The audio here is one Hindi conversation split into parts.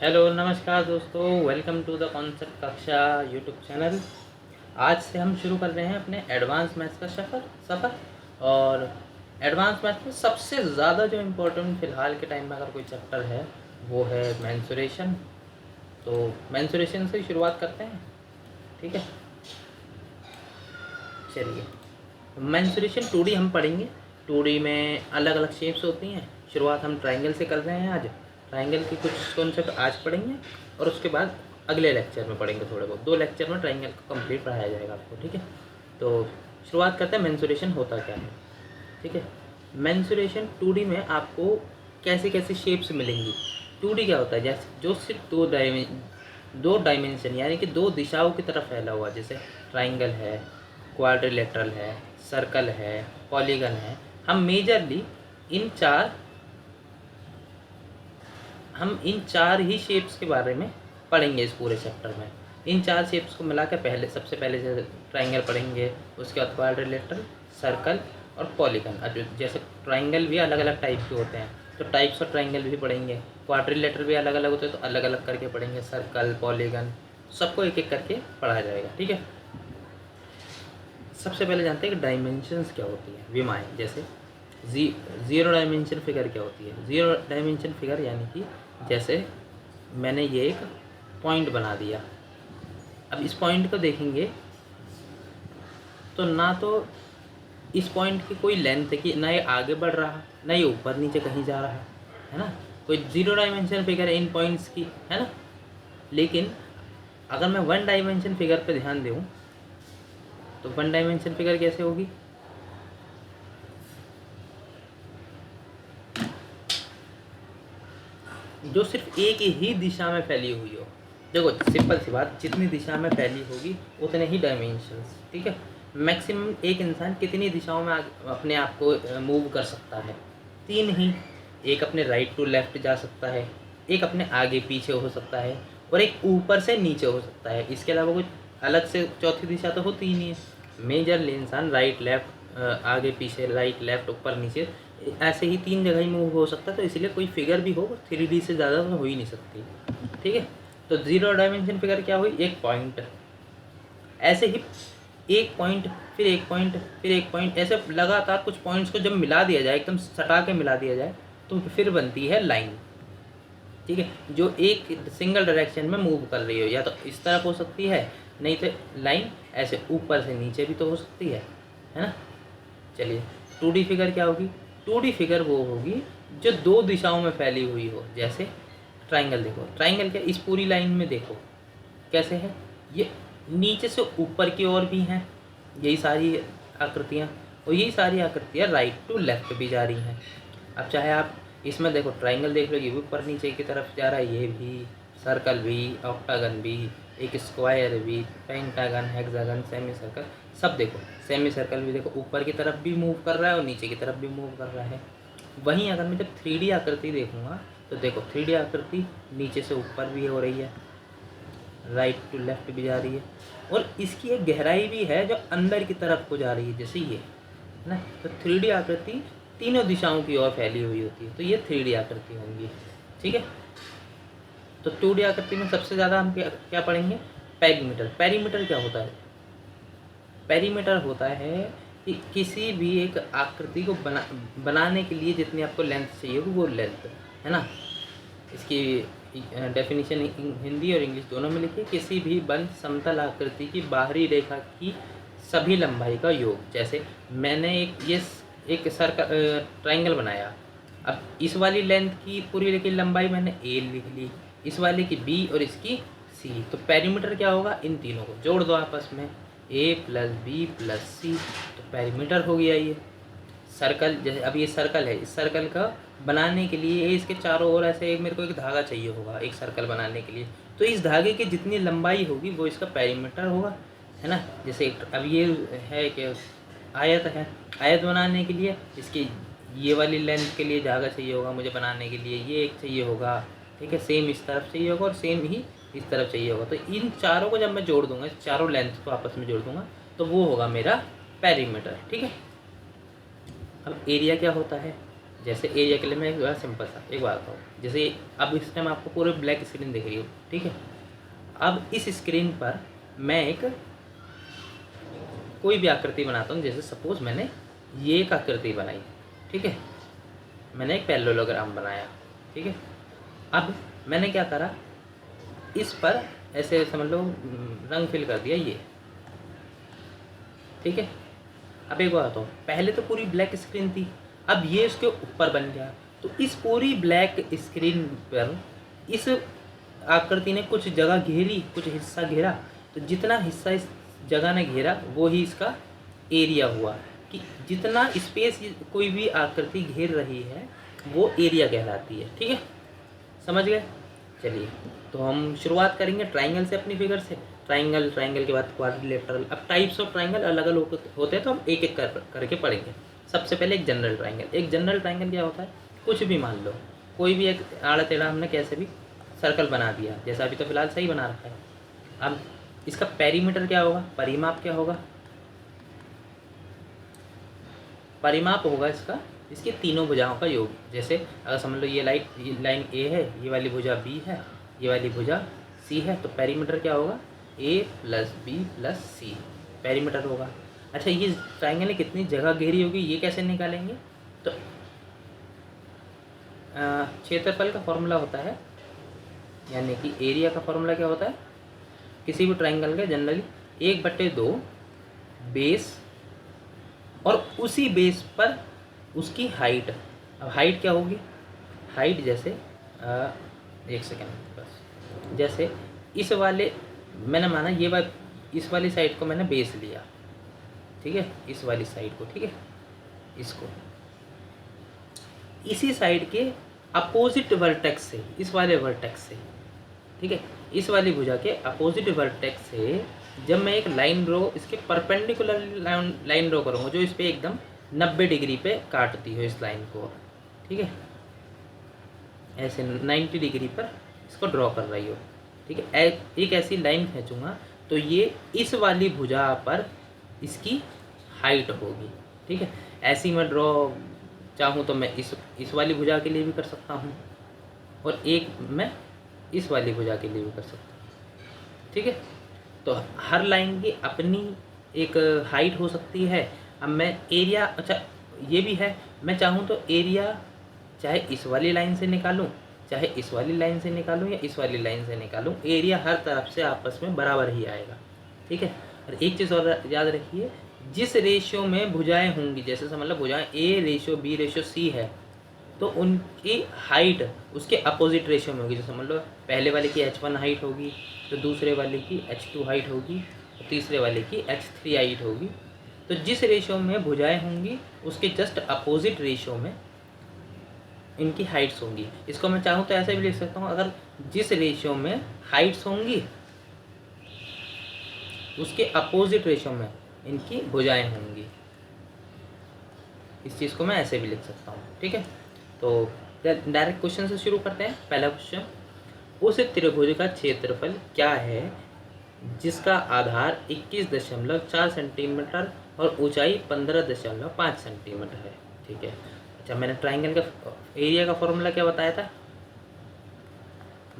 हेलो नमस्कार दोस्तों, वेलकम टू द कॉन्सेप्ट कक्षा यूट्यूब चैनल। आज से हम शुरू कर रहे हैं अपने एडवांस मैथ्स का सफ़र। और एडवांस मैथ्स में सबसे ज़्यादा जो इम्पोर्टेंट फ़िलहाल के टाइम में अगर कोई चैप्टर है वो है मेंसुरेशन। तो मेंसुरेशन से शुरुआत करते हैं, ठीक है। चलिए, मेंसुरेशन 2D हम पढ़ेंगे। 2D में अलग अलग शेप्स होती हैं। शुरुआत हम ट्राइंगल से कर रहे हैं आज। ट्राइंगल की कुछ कॉन्सेप्ट आज पढ़ेंगे और उसके बाद अगले लेक्चर में पढ़ेंगे थोड़े बहुत। 2 लेक्चर में ट्राइंगल को कंप्लीट पढ़ाया जाएगा आपको, ठीक है। तो शुरुआत करते हैं मेंसुरेशन होता क्या है, ठीक है। मेंसुरेशन 2D में आपको कैसी कैसी शेप्स मिलेंगी। 2D क्या होता है, जैसे जो सिर्फ दो डायमेंशन यानी कि दो दिशाओं की तरफ फैला हुआ, जैसे ट्राइंगल है, क्वाड्रिलेटरल है, सर्कल है, पॉलीगन है। हम मेजरली इन चार ही शेप्स के बारे में पढ़ेंगे इस पूरे चैप्टर में। इन 4 शेप्स को मिलाकर सबसे पहले जैसे ट्राइंगल पढ़ेंगे, उसके बाद क्वाड्रिलेटरल, सर्कल और पॉलीगन। अब जैसे ट्राइंगल भी अलग अलग टाइप के होते हैं तो टाइप्स ऑफ ट्राइंगल भी पढ़ेंगे। क्वाड्रिलेटरल भी अलग अलग होते हैं तो अलग अलग करके पढ़ेंगे। सर्कल, पॉलीगन, सबको एक एक करके पढ़ा जाएगा, ठीक है। सबसे पहले जानते हैं कि डायमेंशंस क्या होती है, विमाएँ। जैसे ज़ीरो डायमेंशन फिगर क्या होती है। ज़ीरो डायमेंशन फिगर यानी कि जैसे मैंने ये एक पॉइंट बना दिया। अब इस पॉइंट को देखेंगे तो ना तो इस पॉइंट की कोई लेंथ है कि ना ये आगे बढ़ रहा, ना ये ऊपर नीचे कहीं जा रहा है ना। कोई ज़ीरो डायमेंशन फिगर है इन पॉइंट्स की, है ना। लेकिन अगर मैं 1 डायमेंशन फिगर पे ध्यान दूँ तो 1 डायमेंशन फिगर कैसे होगी। जो सिर्फ एक ही दिशा में फैली हुई हो। देखो सिंपल सी बात, जितनी दिशा में फैली होगी उतने ही डायमेंशंस, ठीक है। मैक्सिमम एक इंसान कितनी दिशाओं में अपने आप को मूव कर सकता है, 3 ही। एक अपने राइट टू लेफ्ट जा सकता है, एक अपने आगे पीछे हो सकता है और एक ऊपर से नीचे हो सकता है। इसके अलावा कुछ अलग से चौथी दिशा तो होती ही नहीं है। मेजरली इंसान राइट लेफ्ट, आगे पीछे, राइट लेफ्ट, ऊपर नीचे, ऐसे ही 3 जगह ही मूव हो सकता है। तो इसलिए कोई फिगर भी हो 3D से ज़्यादा तो हो ही नहीं सकती, ठीक है। तो ज़ीरो डायमेंशन फिगर क्या हुई, एक पॉइंट। ऐसे ही एक पॉइंट, फिर एक पॉइंट, फिर एक पॉइंट, ऐसे लगातार कुछ पॉइंट्स को जब मिला दिया जाए, एकदम सटा के मिला दिया जाए तो फिर बनती है लाइन, ठीक है। जो एक सिंगल डायरेक्शन में मूव कर रही हो, या तो इस तरफ हो सकती है, नहीं तो लाइन ऐसे ऊपर से नीचे भी तो हो सकती है ना। चलिए, 2D फिगर क्या होगी। 2D फिगर वो होगी जो 2 दिशाओं में फैली हुई हो। जैसे ट्राइंगल देखो, ट्राइंगल क्या इस पूरी लाइन में देखो कैसे है, ये नीचे से ऊपर की ओर भी हैं यही सारी आकृतियाँ, और यही सारी आकृतियाँ राइट टू लेफ्ट भी जा रही हैं। अब चाहे आप इसमें देखो, ट्राइंगल देख लो, ये भी ऊपर नीचे की तरफ जा रहा है, ये भी, सर्कल भी, ऑक्टागन भी, एक स्क्वायर भी, पेंटागन, हेक्सागन, सेमी सर्कल, सब देखो। सेमी सर्कल भी देखो ऊपर की तरफ भी मूव कर रहा है और नीचे की तरफ भी मूव कर रहा है। वहीं अगर मैं जब 3D आकृति देखूंगा तो देखो 3D आकृति नीचे से ऊपर भी हो रही है, राइट टू लेफ्ट भी जा रही है, और इसकी एक गहराई भी है जो अंदर की तरफ को जा रही है, जैसे ये ना। तो 3D आकृति तीनों दिशाओं की ओर फैली हुई होती है, तो ये 3D आकृति होंगी, ठीक है। तो 2D आकृति में सबसे ज़्यादा हम क्या पढ़ेंगे, पेरीमीटर। पेरीमीटर क्या होता है, पेरीमीटर होता है कि किसी भी एक आकृति को बनाने के लिए जितनी आपको लेंथ चाहिए वो लेंथ, है ना। इसकी डेफिनेशन हिंदी और इंग्लिश दोनों में लिखी, किसी भी बंद समतल आकृति की बाहरी रेखा की सभी लंबाई का योग। जैसे मैंने एक सर्कल, ट्राइंगल बनाया। अब इस वाली लेंथ की पूरी की लंबाई मैंने ए लिख ली, इस वाले की बी और इसकी सी। तो पेरीमीटर क्या होगा, इन तीनों को जोड़ दो आपस में, ए प्लस बी प्लस सी, तो पेरीमीटर हो गया ये। सर्कल, जैसे अब ये सर्कल है, इस सर्कल का बनाने के लिए इसके चारों ओर ऐसे मेरे को एक धागा चाहिए होगा एक सर्कल बनाने के लिए, तो इस धागे की जितनी लंबाई होगी वो इसका पेरीमीटर होगा, है ना। जैसे अब ये है कि आयत है, आयत बनाने के लिए इसकी ये वाली लेंथ के लिए धागा चाहिए होगा मुझे बनाने के लिए, ये एक चाहिए होगा, ठीक है। सेम इस तरफ चाहिए होगा और सेम ही इस तरफ चाहिए होगा। तो इन चारों को जब मैं जोड़ दूंगा, इस चारों लेंथ को आपस में जोड़ दूंगा तो वो होगा मेरा पेरीमीटर, ठीक है। अब एरिया क्या होता है, जैसे एरिया के लिए मैं एक बार सिंपल सा एक बात बताऊँ, जैसे अब इस टाइम आपको पूरे ब्लैक स्क्रीन दिख रही हो, ठीक है। अब इस स्क्रीन पर मैं एक कोई भी आकृति बनाता हूँ, जैसे सपोज मैंने ये एक आकृति बनाई, ठीक है, मैंने एक पैरेललोग्राम बनाया, ठीक है। अब मैंने क्या करा, इस पर ऐसे समझ लो रंग फिल कर दिया ये, ठीक है। अब एक बात बताओ, पहले तो पूरी ब्लैक स्क्रीन थी, अब ये इसके ऊपर बन गया, तो इस पूरी ब्लैक स्क्रीन पर इस आकृति ने कुछ जगह घेरी, कुछ हिस्सा घेरा, तो जितना हिस्सा इस जगह ने घेरा वो ही इसका एरिया हुआ, कि जितना स्पेस कोई भी आकृति घेर रही है वो एरिया कहलाती है, ठीक है, समझ गए। चलिए, तो हम शुरुआत करेंगे ट्राइंगल से अपनी फिगर से। ट्राइंगल के बाद क्वाड्रिलेटरल। अब टाइप्स ऑफ ट्राइंगल अलग अलग होते हैं, तो हम एक एक करके पढ़ेंगे। सबसे पहले एक जनरल ट्राइंगल। एक जनरल ट्राइंगल क्या होता है, कुछ भी मान लो, कोई भी एक आड़ा टेढ़ा हमने कैसे भी सर्कल बना दिया, जैसा अभी तो फिलहाल सही बना रखा है। अब इसका पेरीमीटर क्या होगा, परिमाप क्या होगा, परिमाप होगा इसका इसकी तीनों भुजाओं का योग। जैसे अगर समझ लो ये लाइन ए है, ये वाली भुजा बी है, ये वाली भुजा सी है, तो पेरीमीटर क्या होगा, ए प्लस बी प्लस सी पेरीमीटर होगा। अच्छा, ये ट्राइंगल ने कितनी जगह घेरी होगी ये कैसे निकालेंगे, तो क्षेत्रफल का फॉर्मूला होता है, यानी कि एरिया का फॉर्मूला क्या होता है किसी भी ट्राइंगल का, जनरली 1/2 बेस और उसी बेस पर उसकी हाइट। अब हाइट क्या होगी, हाइट जैसे एक सेकेंड बस, जैसे इस वाले मैंने माना ये बात, इस वाली साइड को मैंने बेस लिया, ठीक है, इस वाली साइड को, ठीक है, इसको इसी साइड के अपोजिट वर्टेक्स से, इस वाले वर्टेक्स से, ठीक है, इस वाली भुजा के अपोजिट वर्टेक्स से जब मैं एक लाइन ड्रॉ, इसके परपेंडिकुलर लाइन ड्रॉ करूँगा जो इस पर एकदम 90 डिग्री पे काटती हो इस लाइन को, ठीक है, ऐसे 90 डिग्री पर इसको ड्रॉ कर रही हो, ठीक है, एक ऐसी लाइन खींचूंगा तो ये इस वाली भुजा पर इसकी हाइट होगी, ठीक है। ऐसी मैं ड्रॉ चाहूँ तो मैं इस वाली भुजा के लिए भी कर सकता हूँ, और एक मैं इस वाली भुजा के लिए भी कर सकता हूँ, ठीक है। तो हर लाइन की अपनी एक हाइट हो सकती है। अब मैं एरिया, अच्छा ये भी है, मैं चाहूँ तो एरिया चाहे इस वाली लाइन से निकालूं, चाहे इस वाली लाइन से निकालूं या इस वाली लाइन से निकालूं, एरिया हर तरफ से आपस में बराबर ही आएगा, ठीक है। और एक चीज़ और याद रखिए, जिस रेशियो में भुजाएं होंगी, जैसे समझ लो भुजाएं A/B/C है, तो उनकी हाइट उसके अपोजिट रेशियो में होगी। जो समझ लो पहले वाले की H1 हाइट होगी, तो दूसरे वाले की H2 हाइट होगी, तो तीसरे वाले की H3 हाइट होगी। तो जिस रेशियो में भुजाएं होंगी उसके जस्ट अपोजिट रेशियो में इनकी हाइट्स होंगी। इसको मैं चाहूँ तो ऐसे भी लिख सकता हूँ, अगर जिस रेशियो में हाइट्स होंगी उसके अपोजिट रेशियो में इनकी भुजाएं होंगी, इस चीज़ को मैं ऐसे भी लिख सकता हूँ, ठीक है। तो डायरेक्ट क्वेश्चन से शुरू करते हैं। पहला क्वेश्चन, उस त्रिभुज का क्षेत्रफल क्या है जिसका आधार 21.4 सेंटीमीटर और ऊंचाई 15.5 सेंटीमीटर है, ठीक है। अच्छा, मैंने ट्राइंगल का एरिया का फॉर्मूला क्या बताया था,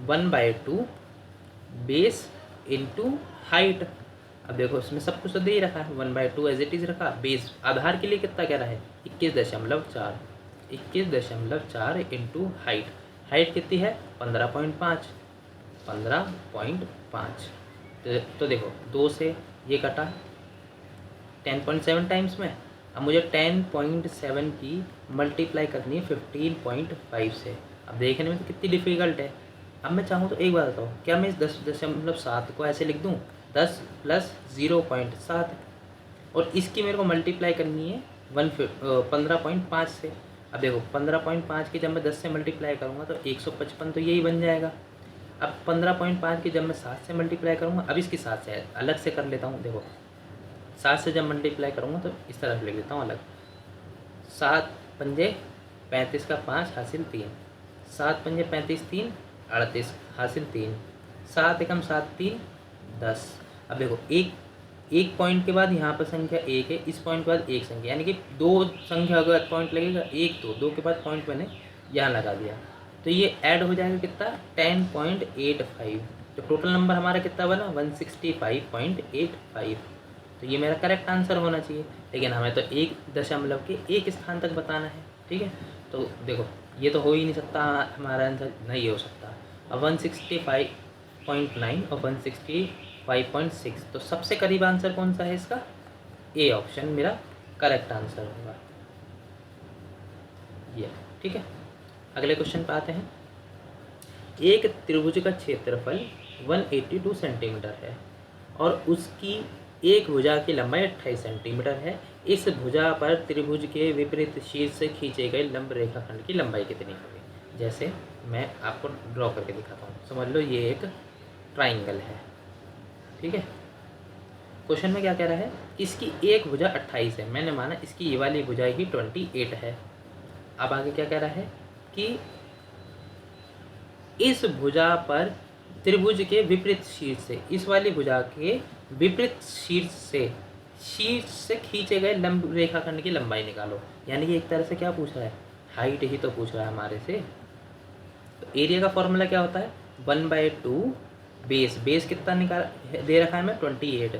1/2 बेस इंटू हाइट। अब देखो इसमें सब कुछ तो दे ही रखा है, 1/2 एज इट इज़ रखा, बेस आधार के लिए कितना कह रहा है 21.4 इंटू हाइट, हाइट कितनी है 15.5, तो देखो 2 से ये कटा 10.7 टाइम्स में। अब मुझे 10.7 की मल्टीप्लाई करनी है 15.5 से। अब देखने में तो कितनी डिफ़िकल्ट है। अब मैं चाहूँ तो एक बात बताओ, क्या मैं इस 10.7 को ऐसे लिख दूँ, 10 + 0.7, और इसकी मेरे को मल्टीप्लाई करनी है 15.5 से। अब देखो 15.5 की जब मैं 10 से मल्टीप्लाई करूँगा तो 155 तो यही बन जाएगा। अब 15.5 की जब मैं 7 से मल्टीप्लाई करूँगा, अब इसकी 7 से अलग से कर लेता हूँ। देखो 7 से जब मल्टीप्लाई करूँगा तो इस तरह लिख देता हूँ अलग, 7 पंजे 35 का 5 हासिल 3, 7 पंजे 35 3 38 हासिल 3, 7 एकम 7 3 10। अब देखो एक एक पॉइंट के बाद यहाँ पर संख्या एक है, इस पॉइंट के बाद एक संख्या, यानी कि दो संख्या के बाद पॉइंट लगेगा, एक दो, दो के बाद पॉइंट मैंने यहाँ लगा दिया, तो ये ऐड हो जाएगा कितना 10.85। तो टोटल नंबर हमारा कितना बना 165.85। तो ये मेरा करेक्ट आंसर होना चाहिए, लेकिन हमें तो एक दशमलव के एक स्थान तक बताना है। ठीक है, तो देखो ये तो हो ही नहीं सकता, हमारा आंसर नहीं हो सकता। अब 165.9 और 165.6, तो सबसे करीब आंसर कौन सा है इसका, ए ऑप्शन मेरा करेक्ट आंसर होगा ये। ठीक है, अगले क्वेश्चन पे आते हैं। एक त्रिभुज का क्षेत्रफल 182 सेंटीमीटर है और उसकी एक भुजा की लंबाई 28 सेंटीमीटर है। इस भुजा पर त्रिभुज के विपरीत शीर्ष से खींचे गए लंब रेखाखंड की लंबाई कितनी होगी। जैसे मैं आपको ड्रॉ करके दिखाता हूँ, समझ लो ये एक ट्राइंगल है। ठीक है, क्वेश्चन में क्या कह रहा है, इसकी एक भुजा 28 है, मैंने माना इसकी ये वाली भुजा ही 28 है। अब आगे क्या कह रहा है कि इस भुजा पर त्रिभुज के विपरीत शीर्ष से, इस वाली भुजा के विपरीत शीर्ष से खींचे गए लंब रेखाखंड की लंबाई निकालो। यानी कि एक तरह से क्या पूछ रहा है, हाइट ही तो पूछ रहा है हमारे से। तो एरिया का फॉर्मूला क्या होता है, 1/2 बेस कितना निकाल दे रखा है हमें 28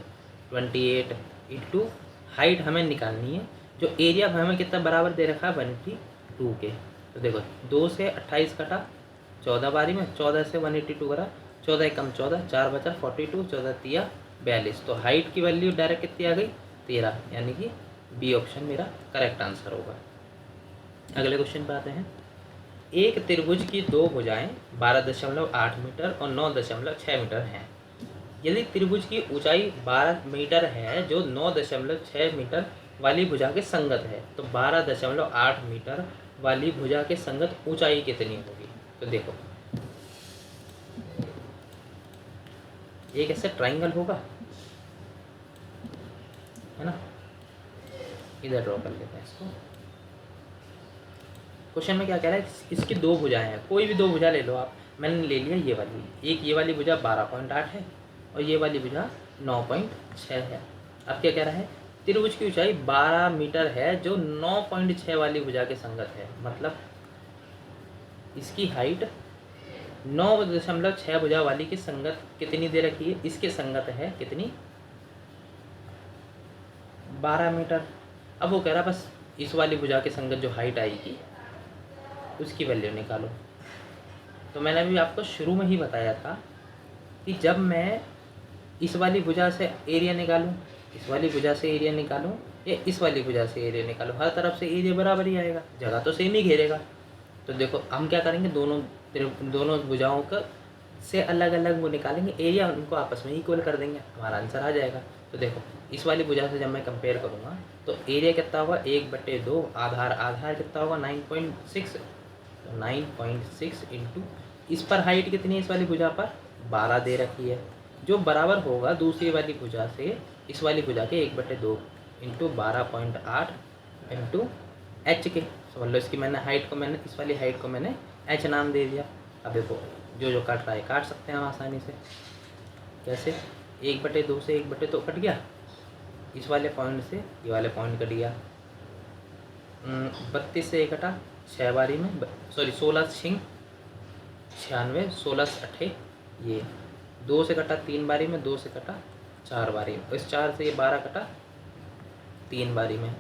इंटू हाइट हमें निकालनी है, जो एरिया हमें कितना बराबर दे रखा है 1/2 के। तो देखो 2 से 28 कटा 14 बारी में, 14 से 182 करा, 14 कम 14, 4 बचा 42, 14 तिया 42। तो हाइट की वैल्यू डायरेक्ट कितनी आ गई 13, यानी कि बी ऑप्शन मेरा करेक्ट आंसर होगा। अगले क्वेश्चन पे आते हैं। एक त्रिभुज की दो भुजाएं 12.8 मीटर और 9.6 मीटर हैं। यदि त्रिभुज की ऊंचाई 12 मीटर है जो 9.6 मीटर वाली भुजा के संगत है, तो 12.8 मीटर वाली भुजा के संगत ऊंचाई कितनी होगी। तो देखो एक ऐसे ट्राइंगल होगा, है ना, इधर ड्रॉ कर लेते हैं इसको। क्वेश्चन में क्या कह रहा है, इसकी दो भुजाएं हैं, कोई भी दो भुजा ले लो आप। मैंने ले लिया ये वाली, एक ये वाली भुजा 12.8 है और ये वाली भुजा 9.6 है। अब क्या कह रहा है, त्रिभुज की ऊंचाई 12 मीटर है जो 9.6 वाली भुजा के संगत है, मतलब इसकी हाइट 9.6 भुजा वाली की संगत कितनी दे रखी है, इसके संगत है कितनी 12 मीटर। अब वो कह रहा बस इस वाली भुजा के संगत जो हाइट आएगी उसकी वैल्यू निकालो। तो मैंने अभी आपको शुरू में ही बताया था कि जब मैं इस वाली भुजा से एरिया निकालूं, इस वाली भुजा से एरिया निकालूं या इस वाली भुजा से एरिया निकालूं, हर तरफ से एरिया बराबर ही आएगा, जगह तो सेम ही घेरेगा। तो देखो हम क्या करेंगे, दोनों भुजाओं का से अलग अलग वो निकालेंगे एरिया, उनको आपस में इक्वल कर देंगे, हमारा आंसर आ जाएगा। तो देखो इस वाली भुजा से जब मैं कंपेयर करूँगा तो एरिया कितना होगा 1/2, आधार कितना होगा 9.6, तो 9.6 इंटू इस पर हाइट कितनी है, इस वाली भुजा पर 12 दे रखी है, जो बराबर होगा दूसरी वाली भुजा से इस वाली भुजा के 1/2 इंटू 12.8 इंटू एच के। समझ लो इसकी मैंने हाइट को, मैंने इस वाली हाइट को मैंने एच नाम दे दिया। अब देखो जो काट रहा है काट सकते हैं हम आसानी से। कैसे, 1/2 से 1/2 कट गया, इस वाले पॉइंट से ये वाले पॉइंट कट गया। 32 से 1 कटा 6 बारी में, सॉरी 16 छिंग 96, 16 8 ये 2 से कटा 3 बारी में, 2 से कटा 4 बारी में, इस 4 से ये 12 कटा 3 बारी में।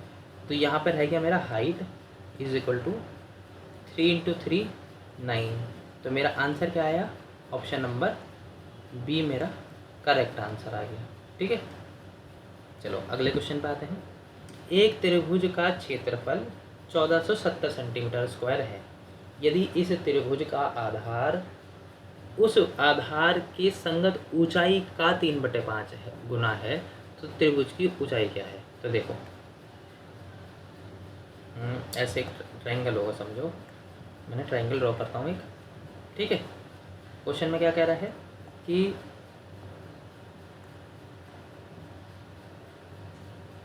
तो यहाँ पर रह गया मेरा हाइट इज इक्वल टू 3 × 3 9। तो मेरा आंसर क्या आया, ऑप्शन नंबर बी मेरा करेक्ट आंसर आ गया। ठीक है, चलो अगले क्वेश्चन पे आते हैं। एक त्रिभुज का क्षेत्रफल 1470 सेंटीमीटर स्क्वायर है। यदि इस त्रिभुज का आधार उस आधार के संगत ऊंचाई का 3/5 गुना है, तो त्रिभुज की ऊंचाई क्या है। तो देखो ऐसे एक ट्रायंगल होगा, समझो मैंने ट्रायंगल ड्रॉ करता हूँ एक। ठीक है, क्वेश्चन में क्या कह रहा है कि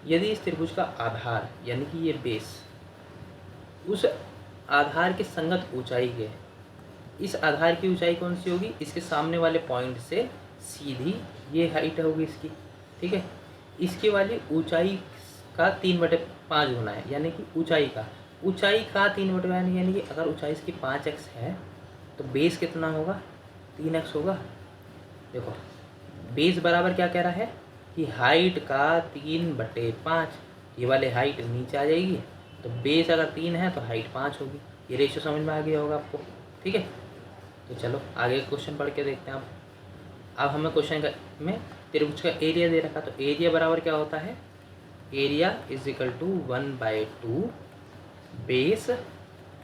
यदि इस त्रिभुज का आधार यानी कि ये बेस उस आधार के संगत ऊंचाई है, इस आधार की ऊंचाई कौन सी होगी, इसके सामने वाले पॉइंट से सीधी ये हाइट होगी इसकी। ठीक है, इसकी वाली ऊंचाई का 3/5 गुना है, यानी कि ऊंचाई का 3/5 यानी कि अगर ऊंचाई इसकी 5x है तो बेस कितना होगा, 3x होगा। देखो बेस बराबर क्या कह रहा है कि हाइट का 3/5, ये वाले हाइट नीचे आ जाएगी, तो बेस अगर 3 है तो हाइट 5 होगी। ये रेशियो समझ में आ गया होगा आपको, ठीक है। तो चलो आगे क्वेश्चन पढ़ के देखते हैं। अब हमें क्वेश्चन में त्रिभुज का एरिया दे रखा, तो एरिया बराबर क्या होता है, area is equal to 1/2 base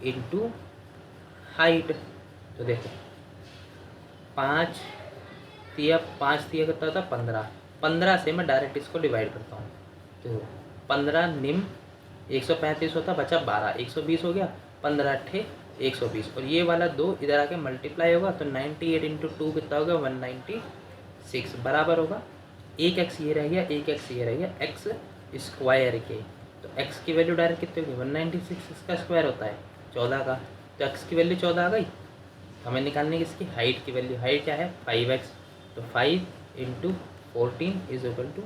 into height. तो देखो 5 तिया कितना था, 15 से मैं डायरेक्ट इसको डिवाइड करता हूँ। तो 15 निम्न 135 होता, बचा 12, 120 हो गया, 15 अट्ठे 120, और ये वाला 2 इधर आके मल्टीप्लाई होगा, तो 98 इंटू 2 कितना होगा, 196 बराबर होगा। एक एक्स ये रह गया, एक एक्स ये रह गया, एक्स स्क्वायर के। तो एक्स की वैल्यू डायरेक्ट कितनी होगी, 196, इसका स्क्वायर होता है 14 का, तो एक्स की वैल्यू 14 आ गई। हमें निकालने की इसकी हाइट की वैल्यू, हाइट क्या है 5x, तो 5 इंटू 14 इज इक्वल टू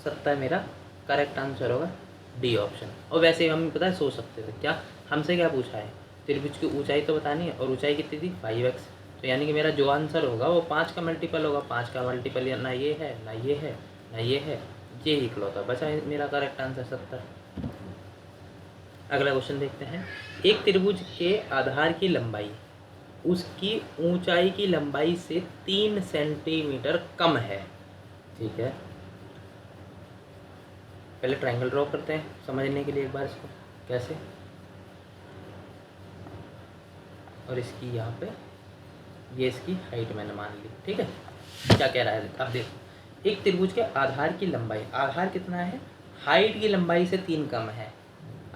70 मेरा करेक्ट आंसर होगा, डी ऑप्शन। और वैसे हम पता है सोच सकते थे क्या, हमसे क्या पूछा है, त्रिभुज की ऊंचाई तो बतानी है, और ऊंचाई कितनी थी 5x, तो यानी कि मेरा जो आंसर होगा वो 5 का मल्टीपल होगा। 5 का मल्टीपल ना ये है ना ये है ना ये है, ये ही इकलौता बचा है मेरा करेक्ट आंसर 70। अगला क्वेश्चन देखते हैं। एक त्रिभुज के आधार की लंबाई उसकी ऊंचाई की लंबाई से 3 सेंटीमीटर कम है, ठीक है। पहले ट्रायंगल ड्रॉ करते हैं समझने के लिए एक बार इसको कैसे, और इसकी यहाँ पे ये इसकी हाइट मैंने मान ली, ठीक है। क्या कह रहा है, अब देखो एक त्रिभुज के आधार की लंबाई, आधार कितना है, हाइट की लंबाई से 3 कम है।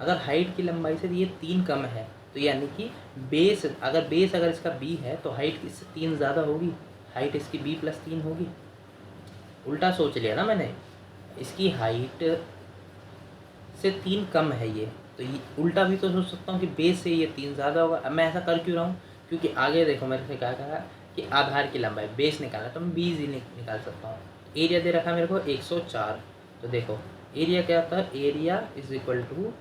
अगर हाइट की लंबाई से ये 3 कम है तो यानी कि बेस अगर इसका b है तो हाइट इससे 3 ज़्यादा होगी, हाइट इसकी b+3 होगी। उल्टा सोच लिया ना मैंने, इसकी हाइट से 3 कम है ये, तो ये उल्टा भी तो सोच सकता हूँ कि बेस से ये 3 ज़्यादा होगा। अब मैं ऐसा कर क्यों रहा हूँ, क्योंकि आगे देखो मेरे से क्या कहा कि आधार की लंबाई बेस निकालना, तो मैं b निकाल सकता हूँ। एरिया दे रखा है मेरे को 104, तो देखो एरिया क्या होता है, area is equal to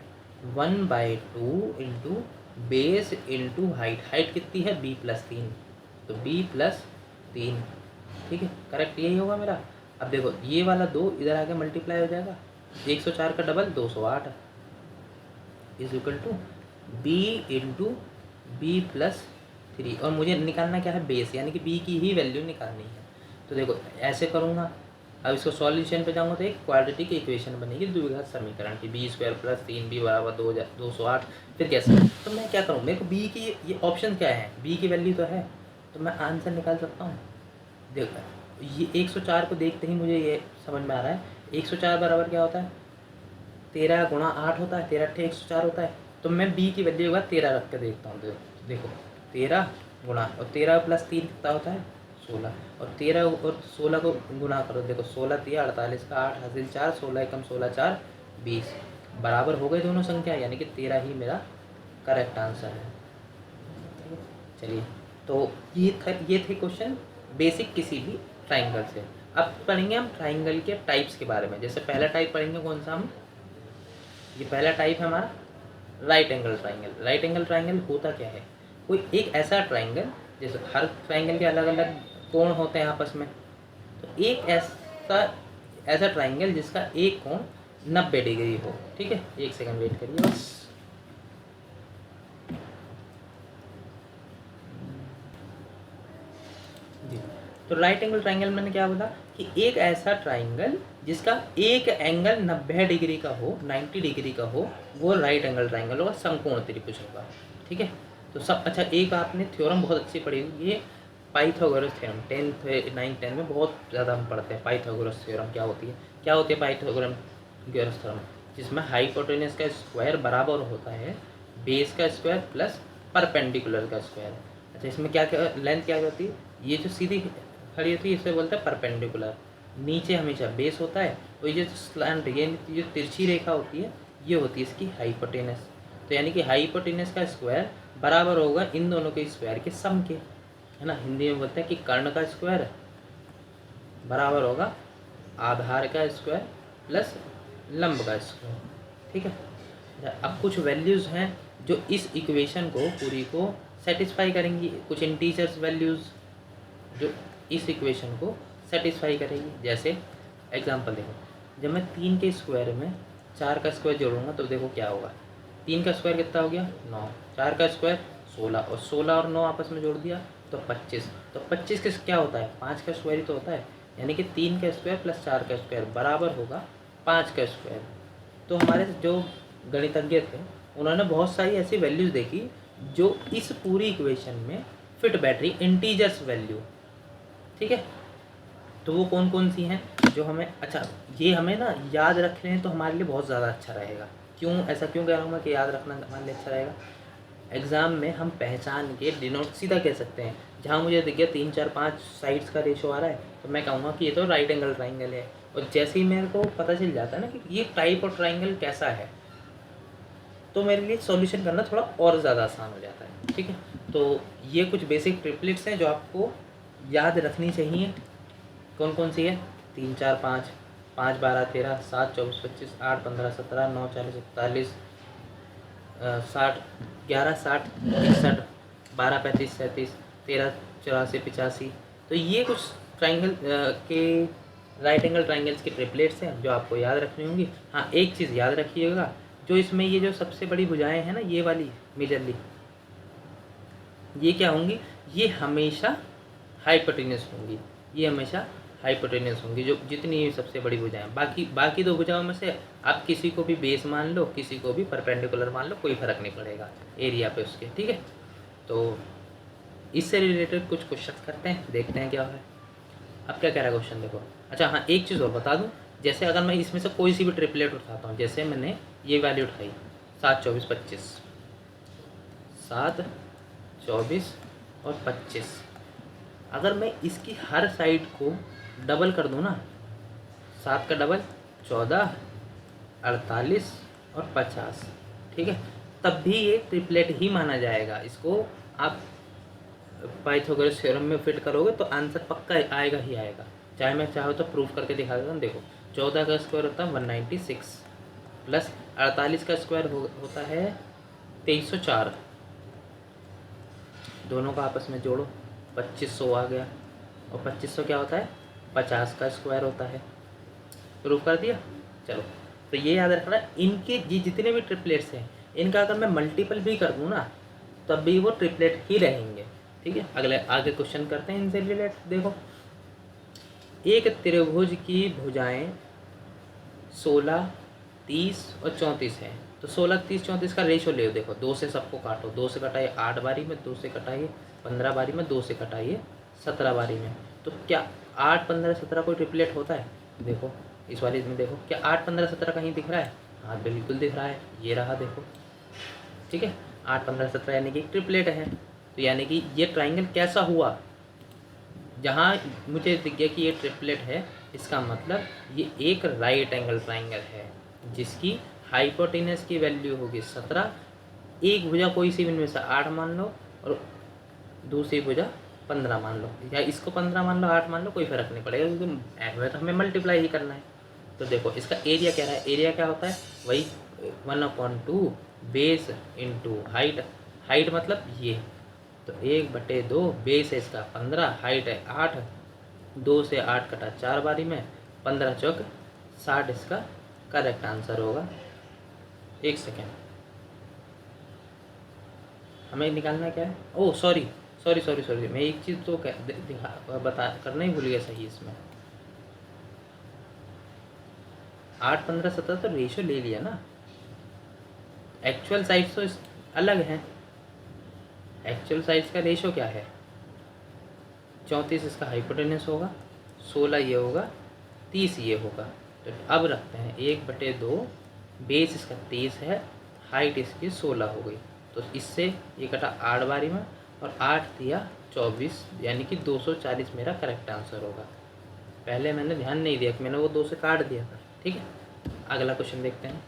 1/2 into base into height, height कितनी है b+3, तो b+3, ठीक है, करेक्ट यही होगा मेरा। अब देखो ये वाला 2 इधर आके मल्टीप्लाई हो जाएगा, 104 का double 208 is equal to b into b+3, और मुझे निकालना क्या है बेस, यानी कि b की ही वैल्यू निकालनी है। तो देखो ऐसे करूँगा, अब इसको सॉल्यूशन पे जाऊँगा तो एक क्वाड्रेटिक इक्वेशन बनेगी द्विघात समीकरण की, b² + 3b = 208। फिर कैसे, तो मैं क्या करूँ, मेरे को b की ये ऑप्शन क्या है, b की वैल्यू तो है, तो मैं आंसर निकाल सकता हूँ। देखो ये 104 को देखते ही मुझे ये समझ में आ रहा है, 104 बराबर क्या होता है, 13 × 8 होता है, 13 × 8 104 होता है। तो मैं b की वैल्यू होगा 13 रख के देखता हूँ। देखो 13 गुणा, और 13 + 3 कितना होता है 16, और 13 और 16 को गुना करो, देखो 16 × 3 = 48 का 8 हासिल 4, 16 × 1 = 16, 4 20 बराबर हो गए दोनों संख्या, यानी कि 13 ही मेरा करेक्ट आंसर है। चलिए तो ये थे क्वेश्चन बेसिक किसी भी ट्राइंगल से। अब पढ़ेंगे हम ट्राइंगल के टाइप्स के बारे में। जैसे पहला टाइप पढ़ेंगे कौन सा हम, ये पहला टाइप है हमारा right angle triangle. Right angle triangle होता क्या है, कोई एक ऐसा ट्राइंगल, जैसे हर ट्राइंगल के अलग अलग कोण होते हैं आपस में, तो एक ऐसा ट्राइंगल जिसका एक कोण 90 डिग्री हो, ठीक है। एक सेकंड वेट करिए बस। तो राइट एंगल ट्राइंगल मैंने क्या बोला कि एक ऐसा ट्राइंगल जिसका एक एंगल 90 डिग्री का हो, 90 डिग्री का हो, वो राइट एंगल ट्राइंगल होगा, समकोण त्रिभुज होगा, ठीक है। तो सब अच्छा, एक आपने थ्योरम बहुत अच्छी पढ़ी होगी, ये Pythagoras theorem 10th 9th 10th में बहुत ज़्यादा हम पढ़ते हैं। पाइथागोरस थ्योरम क्या होती है पाइथागोरस थ्योरम, जिसमें हाइपोटेनस का स्क्वायर बराबर होता है बेस का स्क्वायर प्लस परपेंडिकुलर का स्क्वायर। अच्छा इसमें क्या क्या लेंथ क्या होती है, ये जो सीधी खड़ी होती है इसे बोलते हैं परपेंडिकुलर, नीचे हमेशा बेस होता है, और ये जो स्लैंट, ये जो तिरछी रेखा होती है ये होती है इसकी हाइपोटेनस। तो यानी कि हाइपोटेनस का स्क्वायर बराबर होगा इन दोनों के स्क्वायर के सम के, है ना। हिंदी में बोलते हैं कि कर्ण का स्क्वायर बराबर होगा आधार का स्क्वायर प्लस लंब का स्क्वायर। ठीक है, अब कुछ वैल्यूज़ हैं जो इस इक्वेशन को पूरी को सेटिस्फाई करेंगी, कुछ इंटीजर्स वैल्यूज़ जो इस इक्वेशन को सेटिस्फाई करेगी। जैसे एग्जांपल देखो, जब मैं 3 के स्क्वायर में 4 का स्क्वायर जोड़ूंगा तो देखो क्या होगा। 3 का स्क्वायर कितना हो गया 9, 4 का स्क्वायर 16, और 16 और 9 आपस में जोड़ दिया तो 25। तो 25 के क्या होता है 5 का स्क्वायर ही तो होता है, यानी कि 3 का स्क्वायर प्लस 4 का स्क्वायर बराबर होगा 5 का स्क्वायर। तो हमारे जो गणितज्ञ थे उन्होंने बहुत सारी ऐसी वैल्यूज़ देखी जो इस पूरी इक्वेशन में फिट बैठ रही, इंटीजर्स वैल्यू। ठीक है, तो वो कौन कौन सी हैं जो हमें, अच्छा ये हमें ना याद रख रहे हैं तो हमारे लिए बहुत ज़्यादा अच्छा रहेगा। क्यों ऐसा क्यों कह रहा हूँ मैं कि याद रखना हमारे लिए अच्छा रहेगा। एग्ज़ाम में हम पहचान के डिनोट सीधा कह सकते हैं, जहाँ मुझे दिख गया 3 4 5 साइड्स का रेशो आ रहा है तो मैं कहूँगा कि ये तो राइट एंगल ट्राइंगल है। और जैसे ही मेरे को पता चल जाता है ना कि ये टाइप ऑफ ट्राइंगल कैसा है, तो मेरे लिए सॉल्यूशन करना थोड़ा और ज़्यादा आसान हो जाता है। ठीक है, तो ये कुछ बेसिक ट्रिपलेट्स हैं जो आपको याद रखनी चाहिए। कौन कौन सी है 3 4 5, 5 12 13, 7 24 25, 8 15 17, 9 40 41, 60 11 60 61, 12 35 37, 13 84 85। तो ये कुछ ट्राइंगल के राइट एंगल ट्राइंगल्स के ट्रिपलेट्स हैं जो आपको याद रखनी होंगी। हाँ एक चीज़ याद रखिएगा, जो इसमें ये जो सबसे बड़ी भुजाएं हैं ना ये वाली मेजरली, ये क्या होंगी, ये हमेशा हाइपोटेन्यूस होंगी, ये हमेशा हाइपोटेन्यूस होंगी जो जितनी ये सबसे बड़ी भुजाएं। बाकी दो भुजाओं में से आप किसी को भी बेस मान लो, किसी को भी परपेंडिकुलर मान लो, कोई फ़र्क नहीं पड़ेगा एरिया पे उसके। ठीक है, तो इससे रिलेटेड कुछ क्वेश्चन करते हैं, देखते हैं क्या है। अब क्या कह रहा है क्वेश्चन देखो। अच्छा हाँ एक चीज़ और बता दूँ, जैसे अगर मैं इसमें से कोई सी भी ट्रिपलेट उठाता हूँ, जैसे मैंने ये वैल्यू उठाई 7 24 25, 7 24 और 25, अगर मैं इसकी हर साइड को डबल कर दूँ ना, 7 का डबल 14, 48 और 50, ठीक है, तब भी ये ट्रिपलेट ही माना जाएगा। इसको आप पाइथागोरस थ्योरम में फिट करोगे तो आंसर पक्का आएगा ही आएगा, चाहे मैं चाहो तो प्रूफ करके दिखा देता हूँ। देखो 14 का स्क्वायर होता है 196, प्लस 48 का स्क्वायर होता है 2304, दोनों का आपस में जोड़ो 2500 आ गया, और 2500 क्या होता है 50 का स्क्वायर होता है। प्रूफ कर दिया। चलो तो ये याद रखना, इनके जितने भी ट्रिपलेट्स हैं इनका अगर मैं मल्टीपल भी कर दूँ ना तब भी वो ट्रिपलेट ही रहेंगे। ठीक है, अगले आगे क्वेश्चन करते हैं इनसे रिलेटेड। देखो एक त्रिभुज की भुजाएं 16, 30 और 34 हैं, तो 16, 30, 34 का रेशो ले देखो, 2 से सबको काटो, 2 से कटाइए 8 बारी में, 2 से कटाइए 15 बारी में, 2 से कटाइए 17 बारी में। तो क्या 8 15 17 कोई ट्रिपलेट होता है? देखो इस वाली में देखो, क्या 8 15 17 कहीं दिख रहा है? हाँ बिल्कुल दिख रहा है, ये रहा देखो। ठीक है, 8 15 17 यानी कि ट्रिपलेट है। तो यानी कि ये ट्राइंगल कैसा हुआ, जहाँ मुझे दिख गया कि ये ट्रिपलेट है, इसका मतलब ये एक राइट एंगल ट्राइंगल है जिसकी हाइपोटेनस की वैल्यू होगी 17, एक भुजा कोई सी भी इनमें से 8 मान लो और दूसरी भुजा 15 मान लो, या इसको 15 मान लो 8 मान लो, कोई फ़र्क नहीं पड़ेगा क्योंकि तो हमें मल्टीप्लाई ही करना है। तो देखो इसका एरिया क्या है, एरिया क्या होता है वही 1/2 बेस इंटू हाइट, हाइट मतलब ये, तो 1/2 बेस है इसका 15, हाइट है 8, 2 से 8 कटा 4 बारी में, 15 चौक 60 इसका करेक्ट आंसर होगा। एक सेकेंड, हमें निकालना क्या है, oh sorry sorry sorry sorry, मैं एक चीज़ तो दिखा बता करना ही भूल गया सही इसमें। 8 15 17 तो रेशो ले लिया ना, एक्चुअल साइज तो अलग है। एक्चुअल साइज का रेशो क्या है 34 इसका हाइपोटेनस होगा, 16 ये होगा, 30 ये होगा। तो अब रखते हैं 1/2 बेस इसका 30 है, हाइट इसकी 16 हो गई, तो इससे ये कटा 8 बारी में और 8 दिया 24, यानी कि 240 मेरा करेक्ट आंसर होगा। पहले मैंने ध्यान नहीं दिया कि मैंने वो 2 से काट दिया था। ठीक है, अगला क्वेश्चन देखते हैं।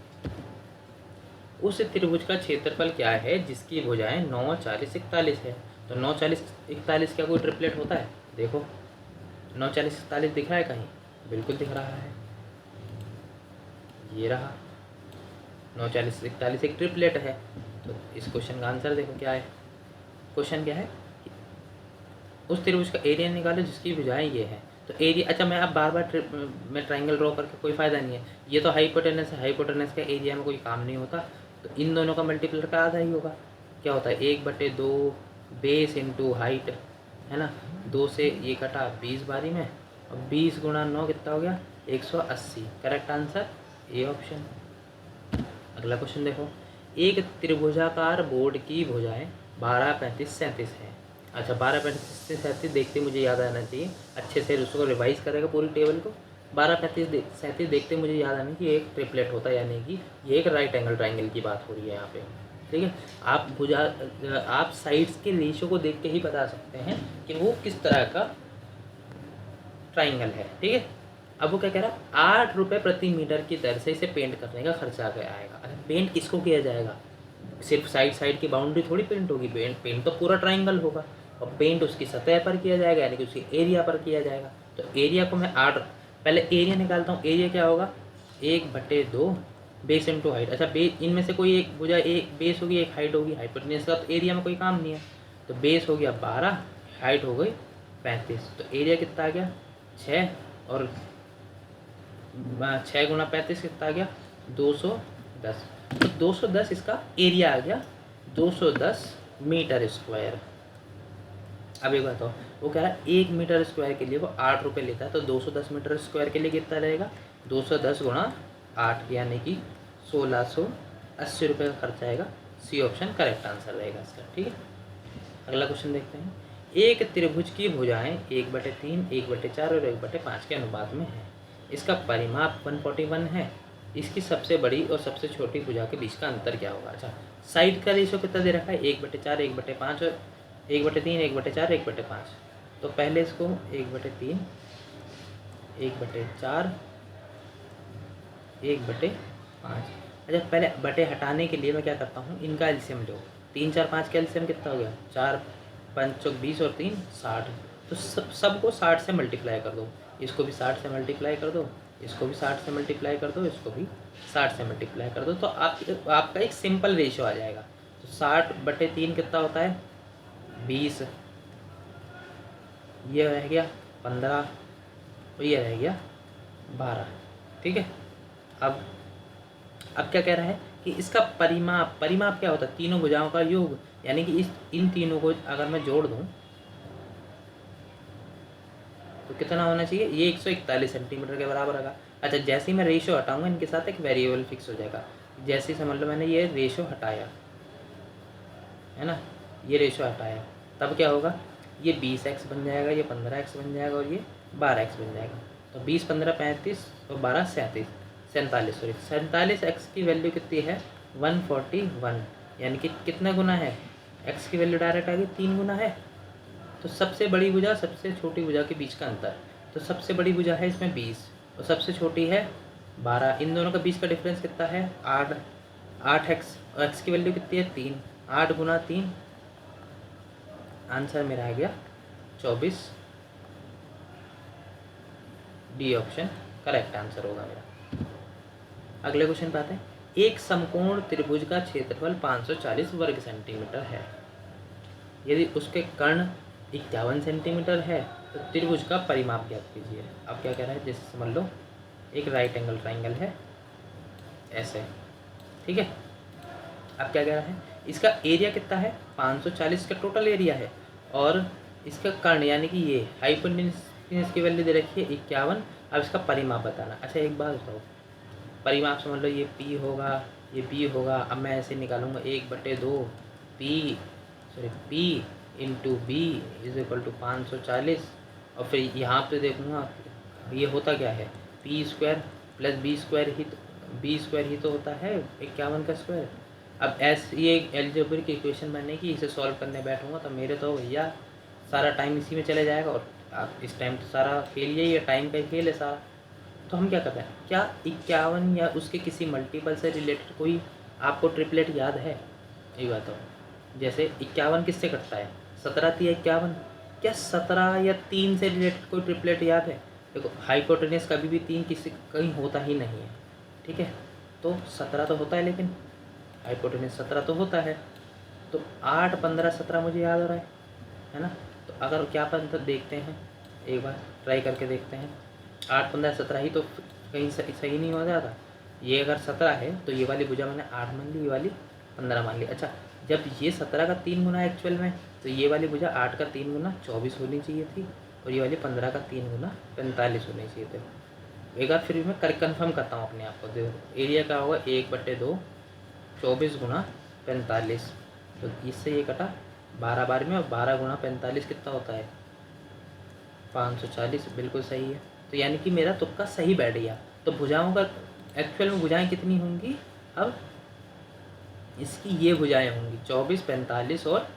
उस त्रिभुज का क्षेत्रफल क्या है जिसकी भुजाएं 9 40 41 है? तो 9 40 41 क्या कोई ट्रिपलेट होता है? देखो 9 40 41 दिख रहा है कहीं? बिल्कुल दिख रहा है। ये रहा 9 40 41 एक ट्रिपलेट है। तो इस क्वेश्चन का आंसर देखो क्या है। क्वेश्चन क्या है, उस त्रिभुज का एरिया निकालो जिसकी भुजाएं ये है। तो एरिया, अच्छा मैं अब बार बार में ट्राइंगल ड्रॉ करके कोई फ़ायदा नहीं है। ये तो हाइपोटेनस है, हाइपोटेनस का एरिया में कोई काम नहीं होता। तो इन दोनों का मल्टीप्ल का आधा ही होगा। क्या होता है 1/2 बेस इंटू हाइट, है ना। 2 से ये कटा 20 बारी में, और 20 गुणा 9 कितना हो गया 180। Correct answer A option. अगला क्वेश्चन देखो, एक त्रिभुजाकार बोर्ड की भुजाएं 12 35 37 है। अच्छा 12 35 37 देखते मुझे याद आना चाहिए, अच्छे से उसको रिवाइज करेगा पूरी टेबल को। 12 35 37 देखते मुझे याद आना कि एक ट्रिपलेट होता है, यानी कि ये एक राइट एंगल ट्राइंगल की बात हो रही है यहाँ पे। ठीक है, आप साइड्स के रेशियो को देख के ही बता सकते हैं कि वो किस तरह का ट्राइंगल है। ठीक है, अब वो क्या कह रहा है 8 रुपये प्रति मीटर की दर से इसे पेंट करने का खर्चा आएगा। अच्छा पेंट किसको किया जाएगा, सिर्फ साइड की बाउंड्री थोड़ी पेंट होगी, पेंट तो पूरा ट्राइंगल होगा, और पेंट उसकी सतह पर किया जाएगा, यानी कि उसकी एरिया पर किया जाएगा। तो एरिया को मैं 8, पहले एरिया निकालता हूँ। एरिया क्या होगा 1/2 बेस इंटू हाइट। अच्छा इनमें से कोई एक भुजा, एक बेस होगी एक हाइट होगी, हाइपोटेनस का तो एरिया में कोई काम नहीं है। तो बेस हो गया 12, हाइट हो गई 35, तो एरिया कितना आ गया 6, और 6 गुणा 35 कितना आ गया 210। तो 210 इसका एरिया आ गया 210 मीटर स्क्वायर। अब एक बताओ, वो कह रहा है 1 मीटर स्क्वायर के लिए वो 8 रुपये लेता है, तो 210 मीटर स्क्वायर के लिए कितना रहेगा 210 गुणा 8, यानी कि 1680 रुपये का खर्च आएगा। सी ऑप्शन करेक्ट आंसर रहेगा इसका। ठीक है, अगला क्वेश्चन देखते हैं। एक त्रिभुज की भुजाएं 1/3 1/4 और 1/5 के अनुपात में है। इसका परिमाप 141 है। इसकी सबसे बड़ी और सबसे छोटी भुजा के बीच का अंतर क्या होगा। अच्छा साइड का रेशो कितना दे रखा है 1/4 1/5 और 1/3 1/4 1/5। तो पहले इसको 1/3 1/4 1/5। अच्छा पहले बटे हटाने के लिए मैं क्या करता हूँ, इनका एलसीएम लो। 3 4 5 का एलसीएम कितना हो गया 4 5 20 और 3 60। तो सबको 60 से मल्टीप्लाई कर दो, इसको भी 60 से मल्टीप्लाई कर दो, इसको भी 60 से मल्टीप्लाई कर दो, इसको भी 60 से मल्टीप्लाई कर दो। तो आपका एक सिंपल रेशियो आ जाएगा। तो 60/3 कितना होता है 20, ये रह गया 15, और ये रह गया 12। ठीक है, अब क्या कह रहा है कि इसका परिमाप क्या होता है तीनों भुजाओं का योग, यानी कि इन तीनों को अगर मैं जोड़ दूं तो कितना होना चाहिए, ये 141 सेंटीमीटर के बराबर होगा। अच्छा जैसे ही मैं रेशियो हटाऊंगा इनके साथ एक वेरिएबल फिक्स हो जाएगा। जैसे ही समझ लो मैंने ये रेशियो हटाया, है ना, ये रेशियो हटाया, तब क्या होगा ये 20x बन जाएगा, ये 15x बन जाएगा, और ये 12x बन जाएगा। तो 20 15 35 और 12 47x की वैल्यू कितनी है 141, यानी कि कितना गुना है x की वैल्यू डायरेक्ट आ गई 3 गुना है। तो सबसे बड़ी भुजा सबसे छोटी भुजा के बीच का अंतर, तो सबसे बड़ी भुजा है इसमें 20 और सबसे छोटी है 12। इन दोनों के बीच का डिफरेंस कितना है 8x, और x की वैल्यू कितनी है 3, 8 गुना 3, आंसर मेरा आ गया 24। डी ऑप्शन करेक्ट आंसर होगा मेरा। अगले क्वेश्चन पे आते हैं। एक समकोण त्रिभुज का क्षेत्रफल 540 वर्ग सेंटीमीटर है। यदि उसके कर्ण 51 सेंटीमीटर है तो त्रिभुज का परिमाप ज्ञात कीजिए। अब क्या कह रहा है, जैसे समझ लो एक राइट एंगल ट्राइंगल है ऐसे, ठीक है। अब क्या कह रहा है, इसका एरिया कितना है 540 का टोटल एरिया है, और इसका कर्ण यानी कि ये हाइपोटेन्यूज की वैल्यू दे रखी है 51। अब इसका परिमाप बताना। अच्छा एक बात बताओ, परिमाप समझ लो ये P होगा ये B होगा। अब मैं ऐसे निकालूंगा 1/2 P into B is equal to 540, और फिर यहाँ पे देखूँगा ये होता क्या है P² प्लस B² ही तो होता है 51 का स्क्वायर। अब ये एक एल्जेब्रिक इक्वेशन बनने की, इसे सॉल्व करने बैठूँगा तो मेरे तो भैया सारा टाइम इसी में चले जाएगा, और आप इस टाइम तो सारा खेल यही है, टाइम का खेल है सारा। तो हम क्या कर रहे हैं, क्या 51 या उसके किसी मल्टीपल से रिलेटेड कोई आपको ट्रिपलेट याद है, ये बताओ। जैसे 51 किससे कटता है 17 3 51, क्या 17 या 3 से रिलेटेड कोई ट्रिपलेट याद है। देखो हाइपोटेनस कभी भी 3 किसी कहीं होता ही नहीं है, ठीक है। तो 17 तो होता है, लेकिन हाइपोटेन्यूज 17 तो होता है। तो 8, 15, 17 मुझे याद हो रहा है ना। तो अगर क्या पता देखते हैं, एक बार ट्राई करके देखते हैं। 8, 15, 17 ही तो कहीं सही नहीं हो जाता। ये अगर 17 है तो ये वाली भुजा मैंने 8 मान ली, ये वाली 15 मान ली। अच्छा, जब ये 17 का 3 गुना है एक्चुअल में, तो ये वाली भुजा 8 का 3 गुना 24 होनी चाहिए थी, और ये वाली 15 का 3 गुना 45 होनी चाहिए थे। एक बार फिर भी मैं कर कन्फर्म करता हूँ अपने आप को। देखो एरिया क्या होगा, 1/2 24 गुना 45। तो इससे ये कटा 12 बार में, और 12 गुना 45 कितना होता है, 540। बिल्कुल सही है। तो यानी कि मेरा तुक्का सही बैठ गया। तो भुजाओं का एक्चुअल में भुजाएं कितनी होंगी, अब इसकी ये भुजाएं होंगी 24, 45 और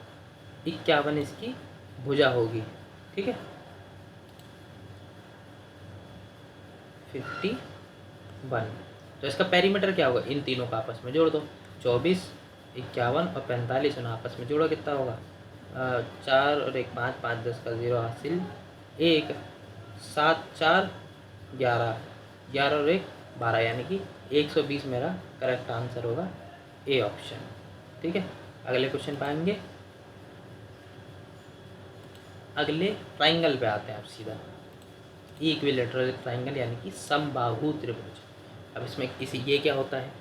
51 इसकी भुजा होगी। ठीक है, 51। तो इसका पेरीमीटर क्या होगा, इन तीनों का आपस में जोड़ दो। 24, 51 और 45 उन्हें आपस में जोड़ो, कितना होगा, 4 और 1 5, 5 10 का 0 हासिल 1, 7 4 11, 11 और 1 12, यानी कि 120 मेरा करेक्ट आंसर होगा, ए ऑप्शन। ठीक है, अगले क्वेश्चन पे आएंगे। अगले ट्राइंगल पे आते हैं आप सीधा। इक्विलेटरल ट्राइंगल यानी कि समबाहु त्रिभुज। अब इसमें किसी ये क्या होता है,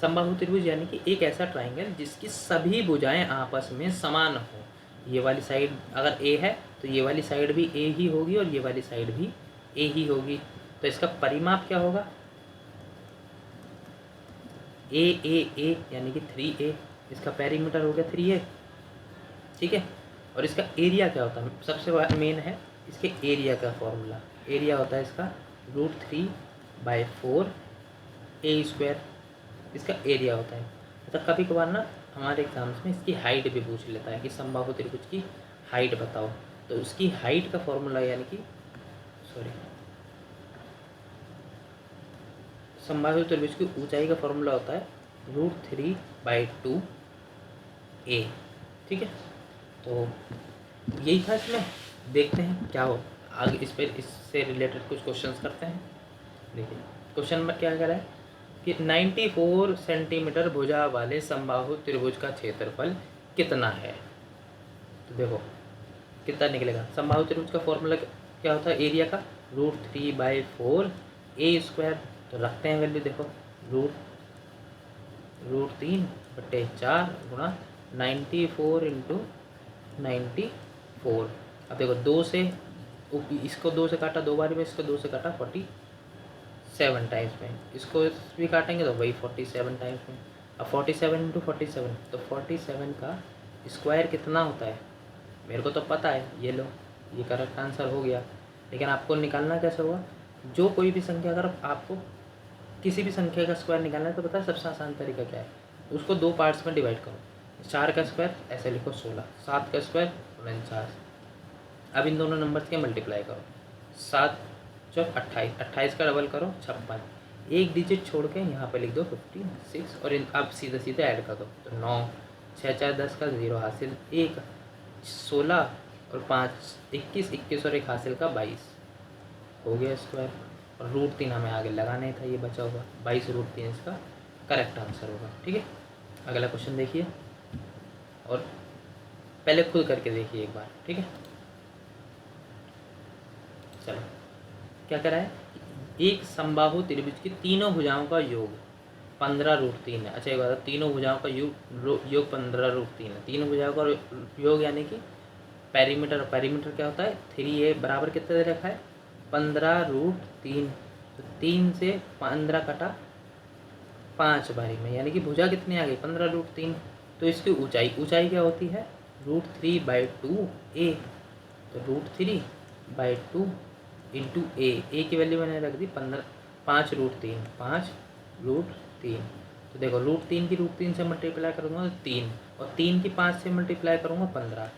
समबाहु त्रिभुज यानी कि एक ऐसा ट्राइंगल जिसकी सभी भुजाएं आपस में समान हो। ये वाली साइड अगर ए है तो ये वाली साइड भी ए ही होगी, और ये वाली साइड भी ए ही होगी। तो इसका परिमाप क्या होगा, ए यानी कि 3a। इसका पेरीमीटर हो गया 3a। ठीक है, और इसका एरिया क्या होता है, सबसे मेन है इसके एरिया का फॉर्मूला। एरिया होता है इसका √3/4 a²। इसका एरिया होता है। मतलब कभी कभार ना हमारे एग्जाम्स में इसकी हाइट भी पूछ लेता है कि समबाहु त्रिभुज की हाइट बताओ। तो उसकी हाइट का फॉर्मूला यानी कि समबाहु त्रिभुज की ऊंचाई का फॉर्मूला होता है √3/2a। ठीक है, तो यही था इसमें। देखते हैं क्या हो आगे, इस पर इससे रिलेटेड कुछ क्वेश्चंस करते हैं। देखिए क्वेश्चन नंबर क्या कह रहा है कि 94 सेंटीमीटर भुजा वाले समबाहु त्रिभुज का क्षेत्रफल कितना है। तो देखो कितना निकलेगा, समबाहु त्रिभुज का फॉर्मूला क्या होता है, एरिया का √3/4 a²। तो रखते हैं वैल्यू, देखो √3/4 गुणा 94 इंटू 94। अब देखो 2 से इसको 2 से काटा 2 बार में, इसको 2 से काटा 47 टाइम्स में, इसको भी काटेंगे तो वही 47 टाइम्स में। अब 47 इंटू 47, तो 47 का स्क्वायर कितना होता है, मेरे को तो पता है, ये लो ये करेक्ट आंसर हो गया। लेकिन आपको निकालना कैसे होगा, जो कोई भी संख्या, अगर आपको किसी भी संख्या का स्क्वायर निकालना है तो पता है सबसे आसान तरीका क्या है, उसको 2 पार्ट्स में डिवाइड करो। 4 का स्क्वायर ऐसे लिखो 16, 7 का स्क्वायर 49। अब इन दोनों नंबर्स के मल्टीप्लाई करो, 7 चौक 28, 28 का डबल करो 56, एक डिजिट छोड़ के यहाँ पे लिख दो 56, और अब सीधे सीधे ऐड कर दो तो 9, 6 4 10 का 0 हासिल 1, 16 और 5 21, 21 और 1 हासिल का 22 हो गया स्क्वायर। और √3 हमें आगे लगाना ही था, ये बचा हुआ 22 √3 इसका करेक्ट आंसर होगा। ठीक है, अगला क्वेश्चन देखिए और पहले खुद करके देखिए एक बार। ठीक है, चलो क्या कह रहा है, एक समबाहु त्रिभुज की तीनों भुजाओं का योग 15√3 है। अच्छा एक बात, तीनों भुजाओं का योग 15√3 है। तीनों भुजाओं का योग यानी कि पेरीमीटर क्या होता है, 3a बराबर कितना दे रखा है, 15√3। तो 3 से 15 कटा 5 बारी में, यानी कि भुजा कितनी आ गई 15√3। तो इसकी ऊंचाई क्या होती है, √3/2a। तो √3/2 इंटू ए की वैल्यू मैंने रख दी 5√3, 5√3। तो देखो √3 की √3 से मल्टीप्लाई करूँगा तो 3, और 3 की 5 से मल्टीप्लाई करूँगा 15।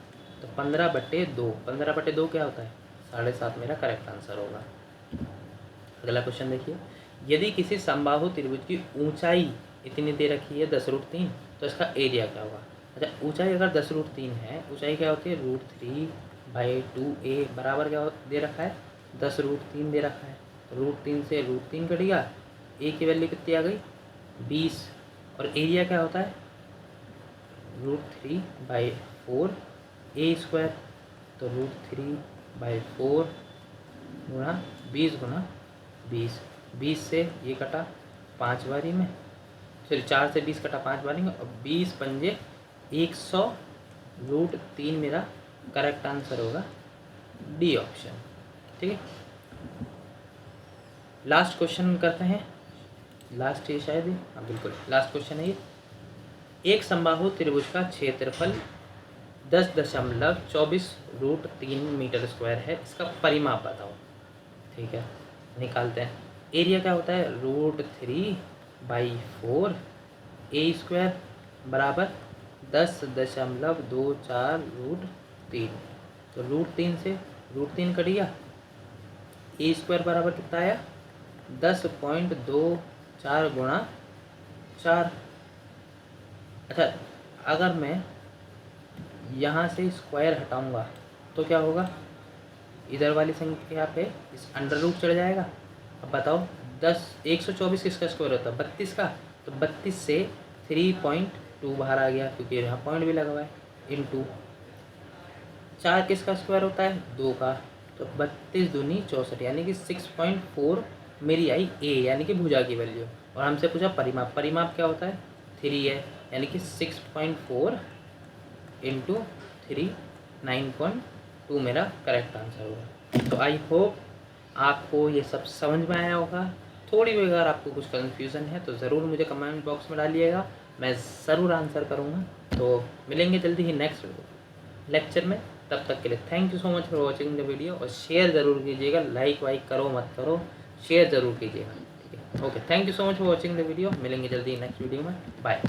तो 15/2, 15/2 क्या होता है 7.5, मेरा करेक्ट आंसर होगा। अगला क्वेश्चन देखिए, यदि किसी समबाहु त्रिभुज की ऊंचाई इतनी दे रखी है 10√3, तो इसका एरिया क्या होगा। अच्छा ऊंचाई अगर 10√3 है, ऊंचाई क्या होती है √3/2a बराबर क्या दे रखा है 10√3 दे रखा है। √3 से √3 कट गया, ए की वैल्यू कितनी आ गई 20, और एरिया क्या होता है √3/4 ए स्क्वायर, तो √3/4 गुणा 20 गुणा 20, 20 से ये कटा 5 बारी में, फिर 4 से 20 कटा 5 बारी में, और 20 पंजे 100, √3 मेरा करेक्ट आंसर होगा डी ऑप्शन। ठीक है, लास्ट क्वेश्चन करते हैं, लास्ट ये शायद, हाँ बिल्कुल लास्ट क्वेश्चन है ये। एक समबाहु त्रिभुज का क्षेत्रफल 10.24 मीटर स्क्वायर है, इसका परिमाप बताओ। ठीक है, निकालते हैं। एरिया क्या होता है √3/4 ए स्क्वायर बराबर 10.24 √3, तो √3 से √3 कट गया, ए स्क्वायर बराबर कितना आया 10.24 गुणा 4। अच्छा, अगर मैं यहाँ से स्क्वायर हटाऊँगा तो क्या होगा, इधर वाली संख्या पे इस अंडर रूट चढ़ जाएगा। अब बताओ 124 किसका स्क्वायर होता है 32 का, तो 32 से 3.2 बाहर आ गया क्योंकि यहाँ पॉइंट भी लगा हुआ है, इंटू 4 किसका स्क्वायर होता है 2 का, तो 32 दूनी 64 यानी कि 6.4 मेरी आई ए यानी कि भुजा की वैल्यू। और हमसे पूछा परिमाप, परिमाप क्या होता है 3 है, यानी कि 6.4 इंटू 3 9.2 मेरा करेक्ट आंसर होगा। तो आई होप आपको ये सब समझ में आया होगा। थोड़ी भी अगर आपको कुछ कन्फ्यूज़न है तो ज़रूर मुझे कमेंट बॉक्स में डालिएगा, मैं ज़रूर आंसर करूँगा। तो मिलेंगे जल्दी ही नेक्स्ट लेक्चर में, तब तक के लिए thank you so much for watching the video. और शेयर ज़रूर कीजिएगा, लाइक वाइक करो मत करो, शेयर ज़रूर कीजिएगा। ठीक है, okay, thank you so much for watching the video. मिलेंगे जल्दी नेक्स्ट वीडियो में, बाय।